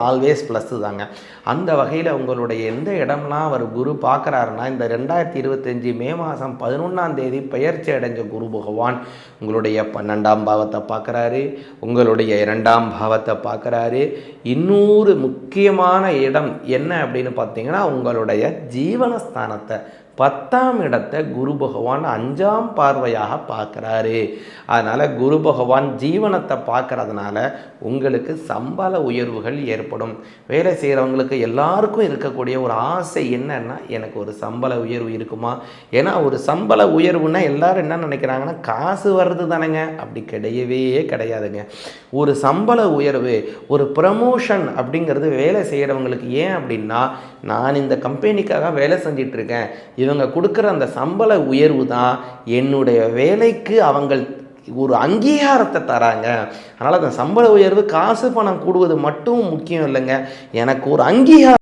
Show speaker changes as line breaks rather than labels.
Always plus தாங்க. அந்த வகையில் உங்களுடைய எந்த இடம்லாம் அவர் குரு பார்க்குறாருன்னா, இந்த 2025 மே மாதம் 11ஆம் தேதி பெயர்ச்சி அடைஞ்ச குரு பகவான் உங்களுடைய 12ஆம் பாவத்தை பார்க்குறாரு, உங்களுடைய 2ஆம் பாவத்தை பார்க்குறாரு. இன்னொரு முக்கியமான இடம் என்ன அப்படின்னு பார்த்தீங்கன்னா, உங்களுடைய ஜீவனஸ்தானத்தை 10ஆம் இடத்தை குரு பகவான் 5ஆம் பார்வையாக பார்க்குறாரு. அதனால் குரு பகவான் ஜீவனத்தை பார்க்குறதுனால உங்களுக்கு சம்பள உயர்வுகள் ஏற்படும். வேலை செய்கிறவங்களுக்கு எல்லாருக்கும் இருக்கக்கூடிய ஒரு ஆசை என்னன்னா, எனக்கு ஒரு சம்பள உயர்வு இருக்குமா? ஏன்னா ஒரு சம்பள உயர்வுன்னா எல்லாரும் என்ன நினைக்கிறாங்கன்னா, காசு வர்றது தானேங்க. அப்படி கிடையவே கிடையாதுங்க. ஒரு சம்பள உயர்வு, ஒரு ப்ரமோஷன் அப்படிங்கிறது வேலை செய்கிறவங்களுக்கு ஏன் அப்படின்னா, நான் இந்த கம்பெனிக்காக வேலை செஞ்சிட்ருக்கேன், இவங்க கொடுக்குற அந்த சம்பள உயர்வு தான் என்னுடைய வேலைக்கு அவங்க ஒரு அங்கீகாரத்தை தராங்க. அதனால் அந்த சம்பள உயர்வு காசு பணம் கூடுவது மட்டும் முக்கியம் இல்லைங்க, எனக்கு ஒரு அங்கீகாரம்